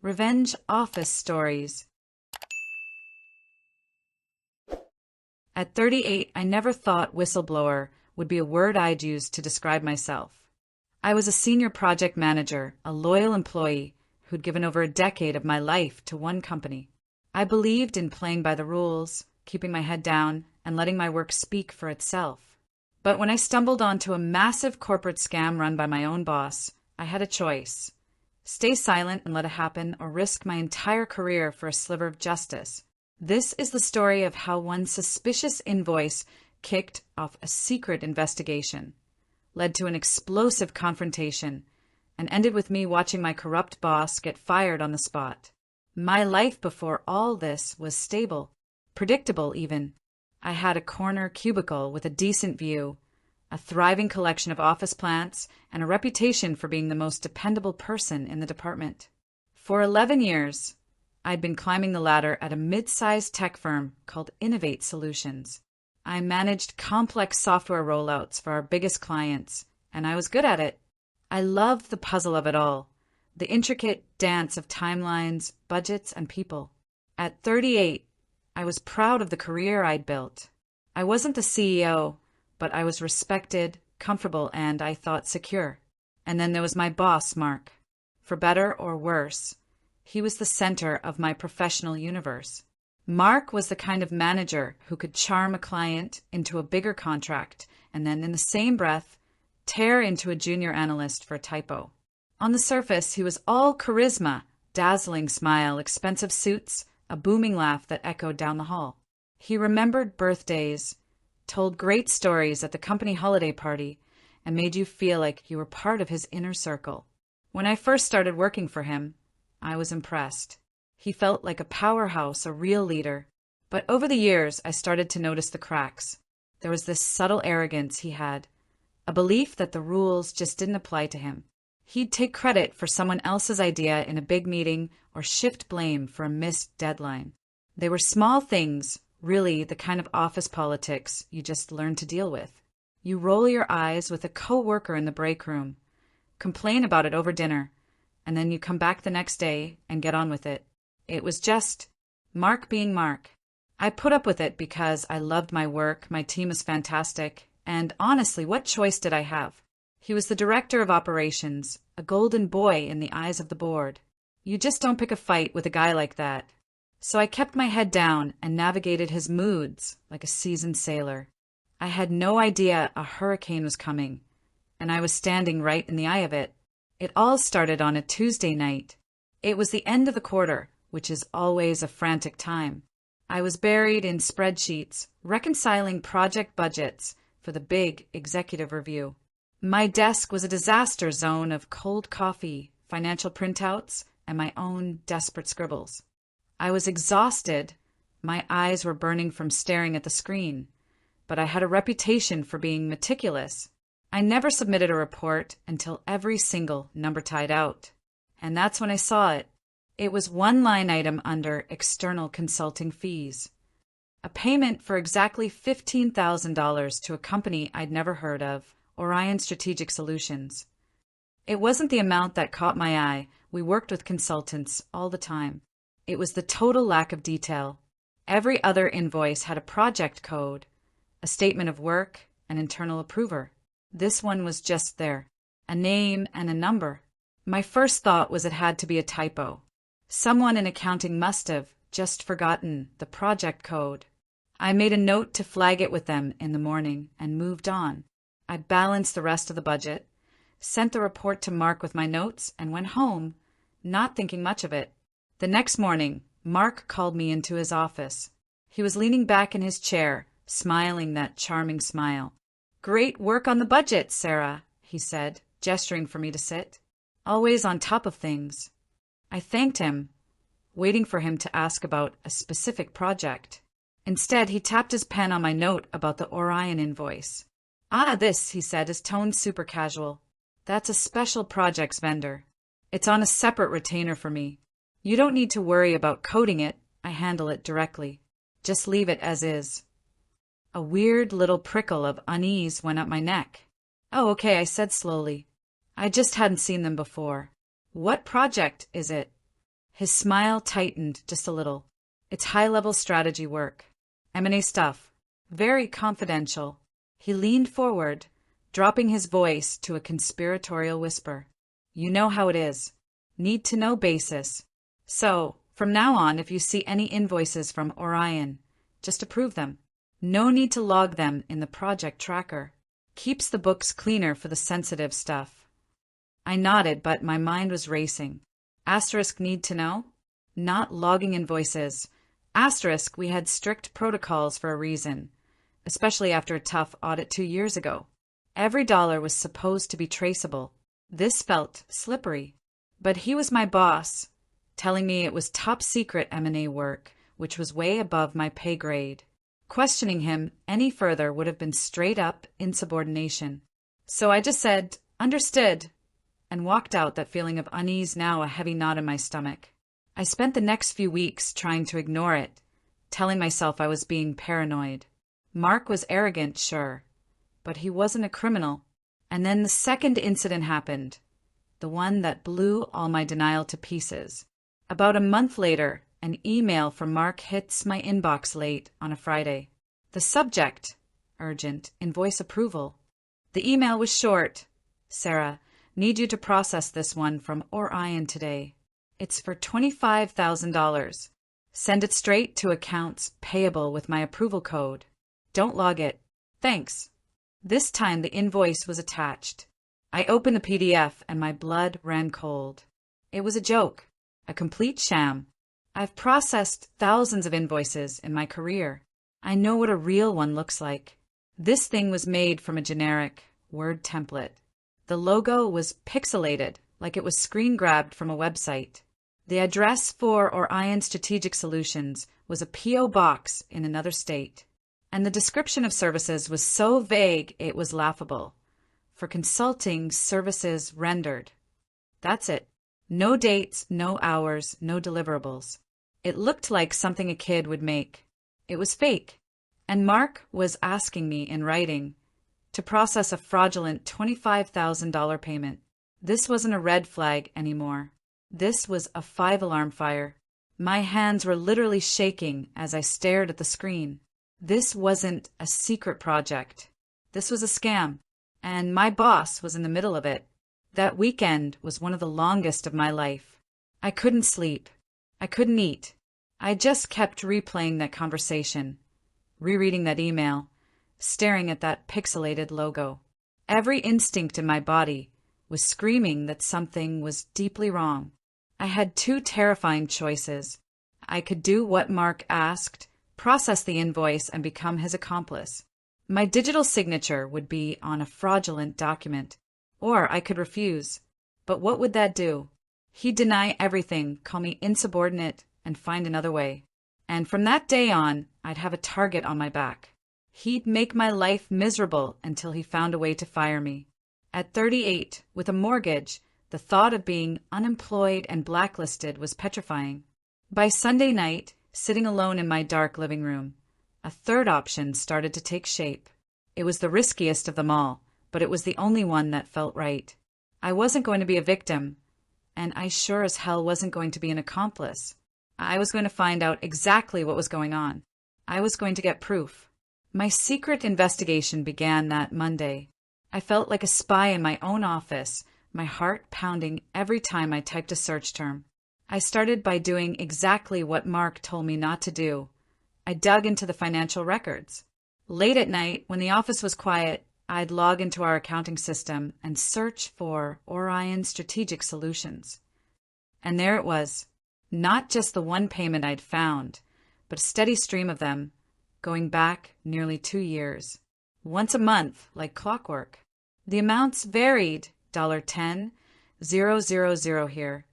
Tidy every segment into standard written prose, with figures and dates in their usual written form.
Revenge office stories. At 38, I never thought whistleblower would be a word I'd use to describe myself. I was a senior project manager, a loyal employee who'd given over a decade of my life to one company. I believed in playing by the rules, keeping my head down, and letting my work speak for itself. But when I stumbled onto a massive corporate scam run by my own boss, I had a choice. Stay silent and let it happen, or risk my entire career for a sliver of justice. This is the story of how one suspicious invoice kicked off a secret investigation, led to an explosive confrontation, and ended with me watching my corrupt boss get fired on the spot. My life before all this was stable, predictable even. I had a corner cubicle with a decent view, a thriving collection of office plants, and a reputation for being the most dependable person in the department. For 11 years, I'd been climbing the ladder at a mid-sized tech firm called Innovate Solutions. I managed complex software rollouts for our biggest clients, and I was good at it. I loved the puzzle of it all, the intricate dance of timelines, budgets, and people. At 38, I was proud of the career I'd built. I wasn't the CEO, but I was respected, comfortable, and I thought secure. And then there was my boss, Mark. For better or worse, he was the center of my professional universe. Mark was the kind of manager who could charm a client into a bigger contract and then, in the same breath, tear into a junior analyst for a typo. On the surface, he was all charisma, dazzling smile, expensive suits, a booming laugh that echoed down the hall. He remembered birthdays, told great stories at the company holiday party, and made you feel like you were part of his inner circle. When I first started working for him, I was impressed. He felt like a powerhouse, a real leader. But over the years, I started to notice the cracks. There was this subtle arrogance he had, a belief that the rules just didn't apply to him. He'd take credit for someone else's idea in a big meeting or shift blame for a missed deadline. They were small things, really the kind of office politics you just learn to deal with. You roll your eyes with a coworker in the break room, complain about it over dinner, and then you come back the next day and get on with it. It was just Mark being Mark. I put up with it because I loved my work, my team was fantastic, and honestly, what choice did I have? He was the director of operations, a golden boy in the eyes of the board. You just don't pick a fight with a guy like that. So I kept my head down and navigated his moods like a seasoned sailor. I had no idea a hurricane was coming, and I was standing right in the eye of it. It all started on a Tuesday night. It was the end of the quarter, which is always a frantic time. I was buried in spreadsheets, reconciling project budgets for the big executive review. My desk was a disaster zone of cold coffee, financial printouts, and my own desperate scribbles. I was exhausted. My eyes were burning from staring at the screen, but I had a reputation for being meticulous. I never submitted a report until every single number tied out. And that's when I saw it. It was one line item under external consulting fees. A payment for exactly $15,000 to a company I'd never heard of, Orion Strategic Solutions. It wasn't the amount that caught my eye. We worked with consultants all the time. It was the total lack of detail. Every other invoice had a project code, a statement of work, an internal approver. This one was just there, a name and a number. My first thought was it had to be a typo. Someone in accounting must have just forgotten the project code. I made a note to flag it with them in the morning and moved on. I balanced the rest of the budget, sent the report to Mark with my notes, and went home, not thinking much of it. The next morning, Mark called me into his office. He was leaning back in his chair, smiling that charming smile. "Great work on the budget, Sarah," he said, gesturing for me to sit. Always on top of things. I thanked him, waiting for him to ask about a specific project. Instead, he tapped his pen on my note about the Orion invoice. This, he said, is toned super casual. That's a special projects vendor. It's on a separate retainer for me. You don't need to worry about coding it. I handle it directly. Just leave it as is. A weird little prickle of unease went up my neck. "Oh, okay," I said slowly. I just hadn't seen them before. "What project is it?" His smile tightened just a little. It's high-level strategy work. M&A stuff. Very confidential. He leaned forward, dropping his voice to a conspiratorial whisper. You know how it is. Need to know basis. So, from now on, if you see any invoices from Orion, just approve them. No need to log them in the project tracker. Keeps the books cleaner for the sensitive stuff. I nodded, but my mind was racing. Asterisk need to know? Not logging invoices. Asterisk, we had strict protocols for a reason, especially after a tough audit 2 years ago. Every dollar was supposed to be traceable. This felt slippery. But he was my boss, telling me it was top secret M&A work, which was way above my pay grade. Questioning him any further would have been straight up insubordination. So I just said, understood, and walked out, that feeling of unease now a heavy knot in my stomach. I spent the next few weeks trying to ignore it, telling myself I was being paranoid. Mark was arrogant, sure, but he wasn't a criminal. And then the second incident happened, the one that blew all my denial to pieces. About a month later, an email from Mark hits my inbox late on a Friday. The subject, urgent, invoice approval. The email was short. Sarah, need you to process this one from Orion today. It's for $25,000. Send it straight to accounts payable with my approval code. Don't log it. Thanks. This time the invoice was attached. I opened the PDF and my blood ran cold. It was a joke, a complete sham. I've processed thousands of invoices in my career. I know what a real one looks like. This thing was made from a generic Word template. The logo was pixelated, like it was screen grabbed from a website. The address for Orion Strategic Solutions was a P.O. box in another state. And the description of services was so vague it was laughable. For consulting services rendered. That's it. No dates, no hours, no deliverables. It looked like something a kid would make. It was fake. And Mark was asking me in writing to process a fraudulent $25,000 payment. This wasn't a red flag anymore. This was a 5-alarm fire. My hands were literally shaking as I stared at the screen. This wasn't a secret project. This was a scam. And my boss was in the middle of it. That weekend was one of the longest of my life. I couldn't sleep. I couldn't eat. I just kept replaying that conversation, rereading that email, staring at that pixelated logo. Every instinct in my body was screaming that something was deeply wrong. I had 2 terrifying choices. I could do what Mark asked, process the invoice, and become his accomplice. My digital signature would be on a fraudulent document, or I could refuse. But what would that do? He'd deny everything, call me insubordinate, and find another way. And from that day on, I'd have a target on my back. He'd make my life miserable until he found a way to fire me. At 38, with a mortgage, the thought of being unemployed and blacklisted was petrifying. By Sunday night, sitting alone in my dark living room, a third option started to take shape. It was the riskiest of them all, but it was the only one that felt right. I wasn't going to be a victim, and I sure as hell wasn't going to be an accomplice. I was going to find out exactly what was going on. I was going to get proof. My secret investigation began that Monday. I felt like a spy in my own office, my heart pounding every time I typed a search term. I started by doing exactly what Mark told me not to do. I dug into the financial records. Late at night, when the office was quiet, I'd log into our accounting system and search for Orion Strategic Solutions. And there it was. Not just the one payment I'd found, but a steady stream of them, going back nearly 2 years. Once a month, like clockwork. The amounts varied, $10, $000 here,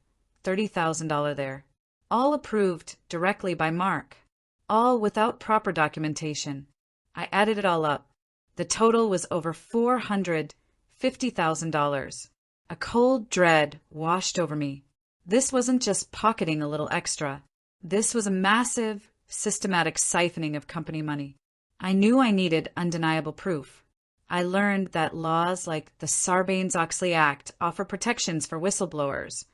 $30,000 there. All approved directly by Mark. All without proper documentation. I added it all up. The total was over $450,000. A cold dread washed over me. This wasn't just pocketing a little extra. This was a massive, systematic siphoning of company money. I knew I needed undeniable proof. I learned that laws like the Sarbanes-Oxley Act offer protections for whistleblowers,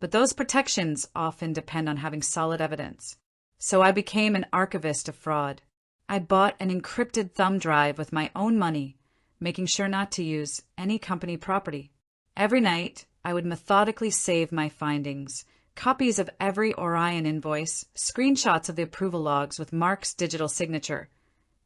But those protections often depend on having solid evidence. So I became an archivist of fraud. I bought an encrypted thumb drive with my own money, making sure not to use any company property. Every night, I would methodically save my findings, copies of every Orion invoice, screenshots of the approval logs with Mark's digital signature,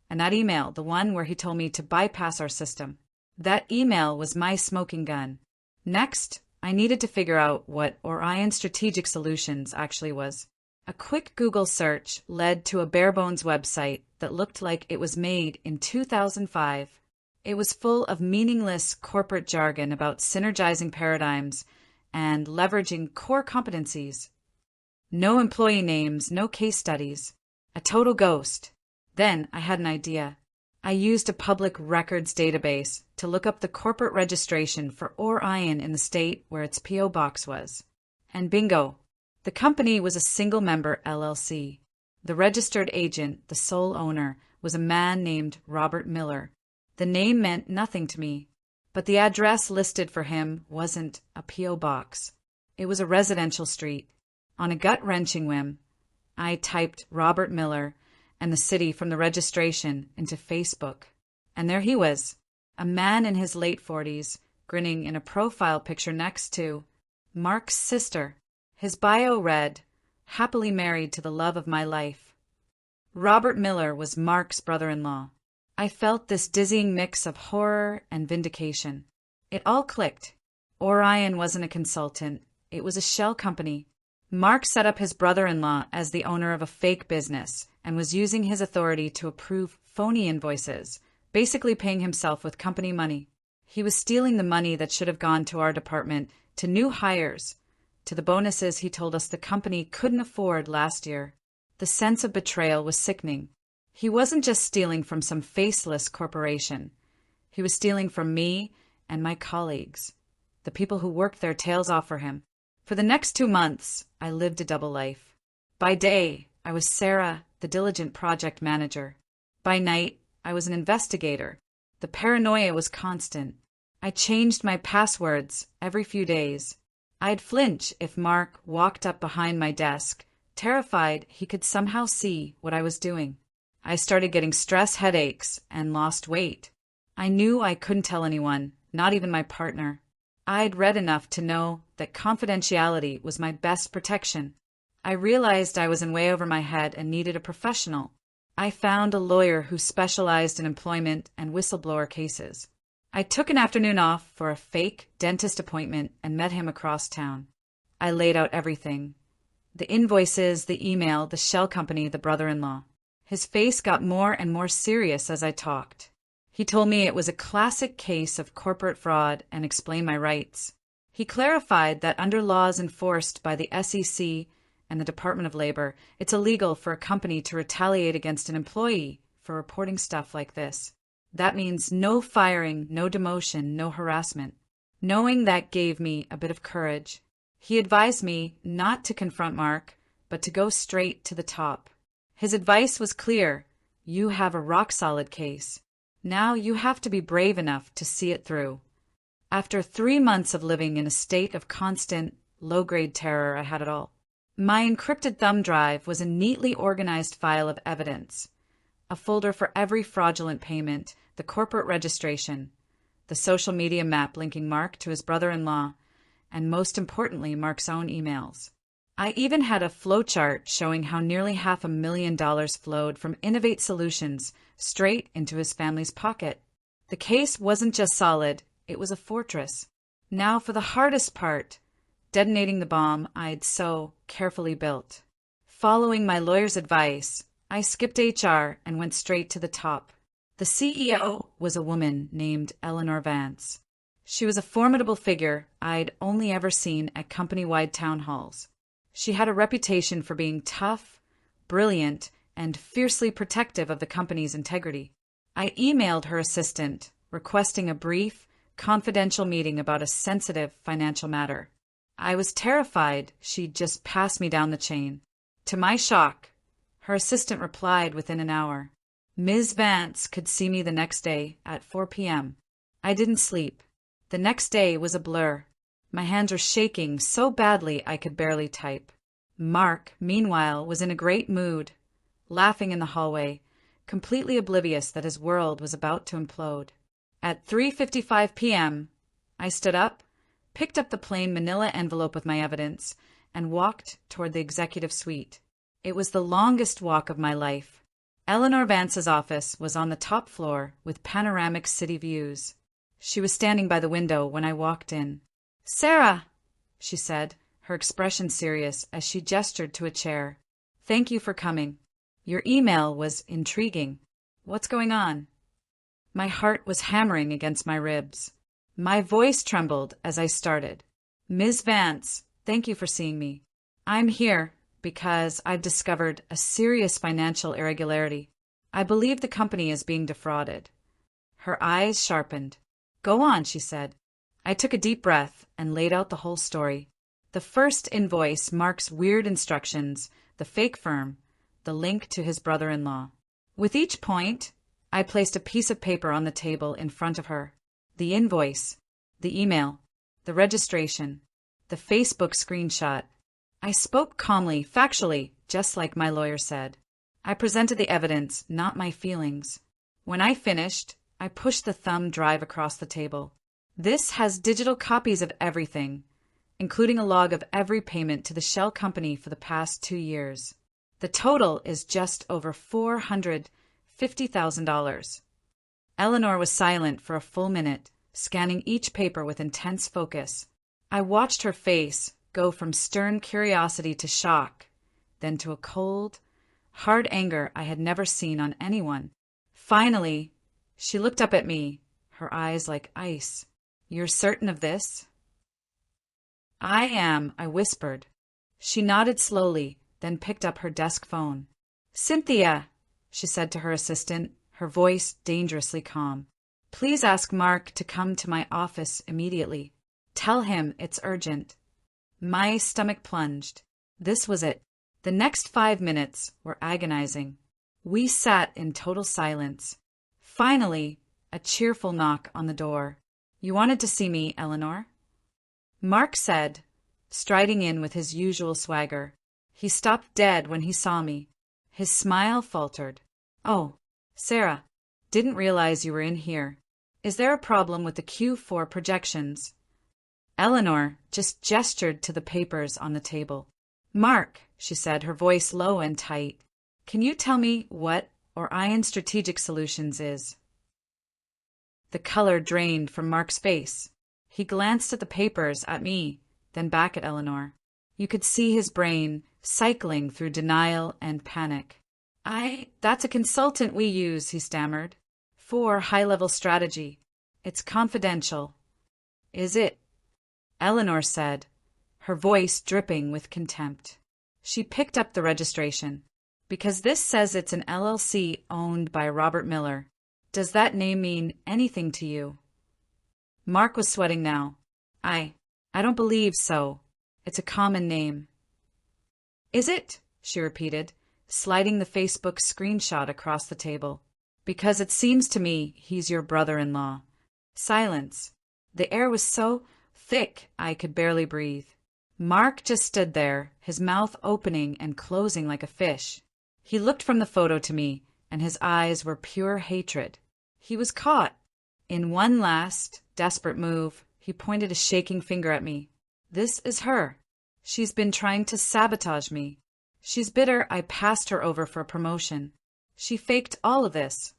and that email, the one where he told me to bypass our system. That email was my smoking gun. Next, I needed to figure out what Orion Strategic Solutions actually was. A quick Google search led to a bare-bones website that looked like it was made in 2005. It was full of meaningless corporate jargon about synergizing paradigms and leveraging core competencies. No employee names, no case studies. A total ghost. Then I had an idea. I used a public records database to look up the corporate registration for Orion in the state where its P.O. box was. And bingo! The company was a single-member LLC. The registered agent, the sole owner, was a man named Robert Miller. The name meant nothing to me, but the address listed for him wasn't a P.O. box. It was a residential street. On a gut-wrenching whim, I typed Robert Miller and the city from the registration into Facebook. And there he was, a man in his late 40s, grinning in a profile picture next to Mark's sister. His bio read, "Happily married to the love of my life." Robert Miller was Mark's brother-in-law. I felt this dizzying mix of horror and vindication. It all clicked. Orion wasn't a consultant. It was a shell company. Mark set up his brother-in-law as the owner of a fake business and was using his authority to approve phony invoices, basically paying himself with company money. He was stealing the money that should have gone to our department, to new hires, to the bonuses he told us the company couldn't afford last year. The sense of betrayal was sickening. He wasn't just stealing from some faceless corporation. He was stealing from me and my colleagues, the people who worked their tails off for him. For the next 2 months, I lived a double life. By day, I was Sarah, the diligent project manager. By night, I was an investigator. The paranoia was constant. I changed my passwords every few days. I'd flinch if Mark walked up behind my desk, terrified he could somehow see what I was doing. I started getting stress headaches and lost weight. I knew I couldn't tell anyone, not even my partner. I'd read enough to know that confidentiality was my best protection. I realized I was in way over my head and needed a professional. I found a lawyer who specialized in employment and whistleblower cases. I took an afternoon off for a fake dentist appointment and met him across town. I laid out everything. The invoices, the email, the shell company, the brother-in-law. His face got more and more serious as I talked. He told me it was a classic case of corporate fraud and explained my rights. He clarified that under laws enforced by the SEC and the Department of Labor, it's illegal for a company to retaliate against an employee for reporting stuff like this. That means no firing, no demotion, no harassment. Knowing that gave me a bit of courage. He advised me not to confront Mark, but to go straight to the top. His advice was clear. You have a rock-solid case. Now you have to be brave enough to see it through. After 3 months of living in a state of constant, low-grade terror, I had it all. My encrypted thumb drive was a neatly organized file of evidence. A folder for every fraudulent payment, the corporate registration, the social media map linking Mark to his brother-in-law, and most importantly, Mark's own emails. I even had a flowchart showing how nearly $500,000 flowed from Innovate Solutions straight into his family's pocket. The case wasn't just solid, it was a fortress. Now for the hardest part, detonating the bomb I'd so carefully built. Following my lawyer's advice, I skipped HR and went straight to the top. The CEO was a woman named Eleanor Vance. She was a formidable figure I'd only ever seen at company-wide town halls. She had a reputation for being tough, brilliant, and fiercely protective of the company's integrity. I emailed her assistant, requesting a brief, confidential meeting about a sensitive financial matter. I was terrified she'd just pass me down the chain. To my shock, her assistant replied within an hour. Ms. Vance could see me the next day at 4 p.m. I didn't sleep. The next day was a blur. My hands were shaking so badly I could barely type. Mark, meanwhile, was in a great mood, laughing in the hallway, completely oblivious that his world was about to implode. At 3:55 p.m., I stood up, picked up the plain manila envelope with my evidence, and walked toward the executive suite. It was the longest walk of my life. Eleanor Vance's office was on the top floor with panoramic city views. She was standing by the window when I walked in. "Sarah," she said, her expression serious as she gestured to a chair. "Thank you for coming. Your email was intriguing. What's going on?" My heart was hammering against my ribs. My voice trembled as I started. "Ms. Vance, thank you for seeing me. I'm here because I've discovered a serious financial irregularity. I believe the company is being defrauded." Her eyes sharpened. "Go on," she said. I took a deep breath and laid out the whole story. The first invoice Mark's weird instructions, the fake firm, the link to his brother-in-law. With each point, I placed a piece of paper on the table in front of her. The invoice, the email, the registration, the Facebook screenshot. I spoke calmly, factually, just like my lawyer said. I presented the evidence, not my feelings. When I finished, I pushed the thumb drive across the table. "This has digital copies of everything, including a log of every payment to the shell company for the past 2 years. The total is just over $450,000. Eleanor was silent for a full minute, scanning each paper with intense focus. I watched her face go from stern curiosity to shock, then to a cold, hard anger I had never seen on anyone. Finally, she looked up at me, her eyes like ice. "You're certain of this?" "I am," I whispered. She nodded slowly, then picked up her desk phone. "Cynthia," she said to her assistant, her voice dangerously calm. "Please ask Mark to come to my office immediately. Tell him it's urgent." My stomach plunged. This was it. The next 5 minutes were agonizing. We sat in total silence. Finally, a cheerful knock on the door. "You wanted to see me, Eleanor?" Mark said, striding in with his usual swagger. He stopped dead when he saw me. His smile faltered. "Oh, Sarah, didn't realize you were in here. Is there a problem with the Q4 projections?" Eleanor just gestured to the papers on the table. "Mark," she said, her voice low and tight, "can you tell me what Orion Strategic Solutions is?" The color drained from Mark's face. He glanced at the papers, at me, then back at Eleanor. You could see his brain cycling through denial and panic. That's a consultant we use," he stammered, "for high-level strategy. It's confidential." "Is it?" Eleanor said, her voice dripping with contempt. She picked up the registration. "Because this says it's an LLC owned by Robert Miller. Does that name mean anything to you?" Mark was sweating now. I don't believe so. It's a common name." "Is it?" she repeated, sliding the Facebook screenshot across the table. "Because it seems to me he's your brother-in-law." Silence. The air was so thick I could barely breathe. Mark just stood there, his mouth opening and closing like a fish. He looked from the photo to me, and his eyes were pure hatred. He was caught. In one last, desperate move, he pointed a shaking finger at me. "This is her. She's been trying to sabotage me. She's bitter I passed her over for a promotion. She faked all of this."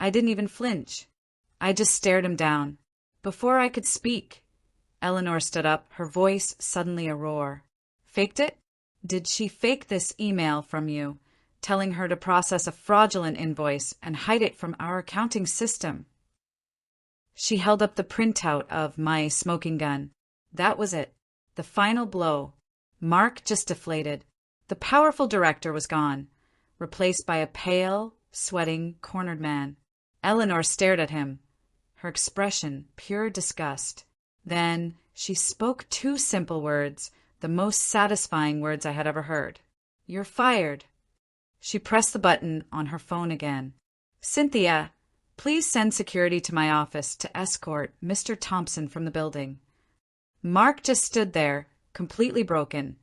I didn't even flinch. I just stared him down. Before I could speak, Eleanor stood up, her voice suddenly a roar. "Faked it? Did she fake this email from you, telling her to process a fraudulent invoice and hide it from our accounting system?" She held up the printout of my smoking gun. That was it. The final blow. Mark just deflated. The powerful director was gone, replaced by a pale, sweating, cornered man. Eleanor stared at him, her expression pure disgust. Then she spoke 2 simple words, the most satisfying words I had ever heard. "You're fired." She pressed the button on her phone again. "Cynthia, please send security to my office to escort Mr. Thompson from the building." Mark just stood there, completely broken,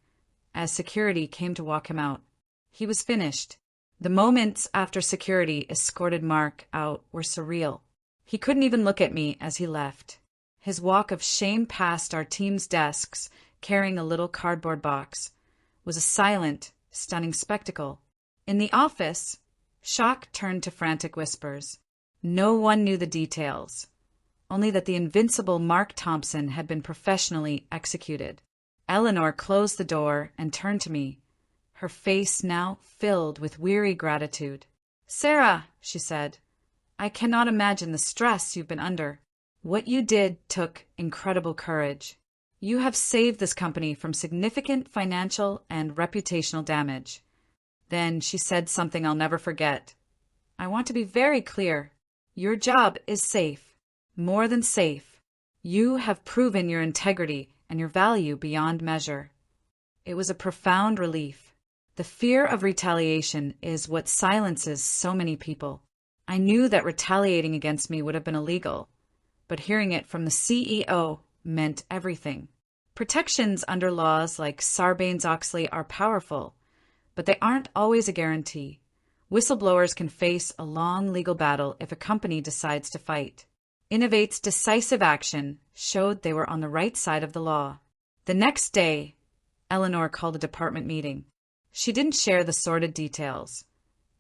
as security came to walk him out. He was finished. The moments after security escorted Mark out were surreal. He couldn't even look at me as he left. His walk of shame past our team's desks, carrying a little cardboard box, was a silent, stunning spectacle. In the office, shock turned to frantic whispers. No one knew the details, only that the invincible Mark Thompson had been professionally executed. Eleanor closed the door and turned to me, her face now filled with weary gratitude. "Sarah," she said, "I cannot imagine the stress you've been under. What you did took incredible courage. You have saved this company from significant financial and reputational damage." Then she said something I'll never forget. "I want to be very clear. Your job is safe. More than safe. You have proven your integrity and your value beyond measure." It was a profound relief. The fear of retaliation is what silences so many people. I knew that retaliating against me would have been illegal, but hearing it from the CEO meant everything. Protections under laws like Sarbanes-Oxley are powerful, but they aren't always a guarantee. Whistleblowers can face a long legal battle if a company decides to fight. Innovate's decisive action showed they were on the right side of the law. The next day, Eleanor called a department meeting. She didn't share the sordid details,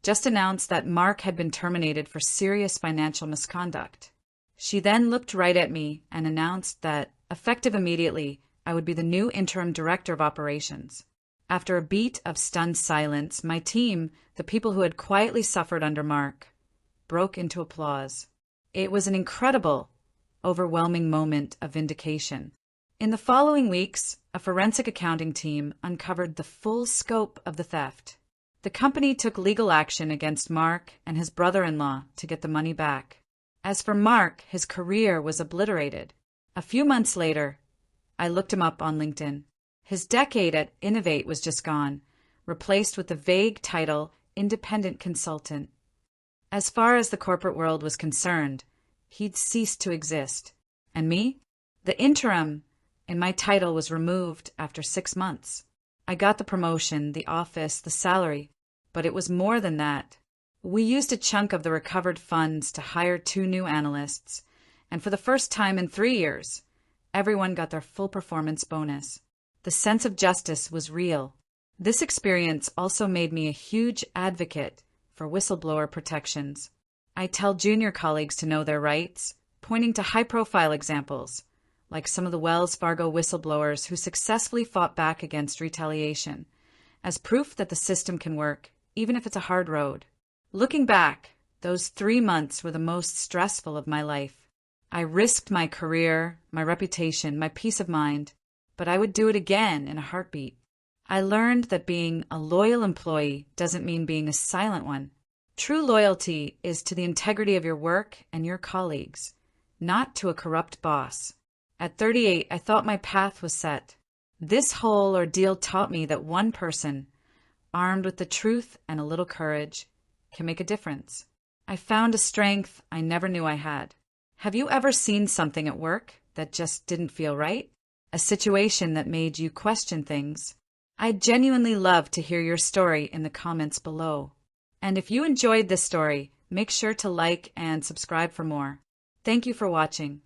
just announced that Mark had been terminated for serious financial misconduct. She then looked right at me and announced that, effective immediately, I would be the new interim director of operations. After a beat of stunned silence, my team, the people who had quietly suffered under Mark, broke into applause. It was an incredible, overwhelming moment of vindication. In the following weeks, a forensic accounting team uncovered the full scope of the theft. The company took legal action against Mark and his brother-in-law to get the money back. As for Mark, his career was obliterated. A few months later, I looked him up on LinkedIn. His decade at Innovate was just gone, replaced with the vague title independent consultant. As far as the corporate world was concerned, he'd ceased to exist. And me? The interim in my title was removed after 6 months. I got the promotion, the office, the salary, but it was more than that. We used a chunk of the recovered funds to hire 2 new analysts, and for the first time in 3 years, everyone got their full performance bonus. The sense of justice was real. This experience also made me a huge advocate for whistleblower protections. I tell junior colleagues to know their rights, pointing to high-profile examples, like some of the Wells Fargo whistleblowers who successfully fought back against retaliation, as proof that the system can work, even if it's a hard road. Looking back, those 3 months were the most stressful of my life. I risked my career, my reputation, my peace of mind, but I would do it again in a heartbeat. I learned that being a loyal employee doesn't mean being a silent one. True loyalty is to the integrity of your work and your colleagues, not to a corrupt boss. At 38, I thought my path was set. This whole ordeal taught me that one person, armed with the truth and a little courage, can make a difference. I found a strength I never knew I had. Have you ever seen something at work that just didn't feel right? A situation that made you question things? I'd genuinely love to hear your story in the comments below. And if you enjoyed this story, make sure to like and subscribe for more. Thank you for watching.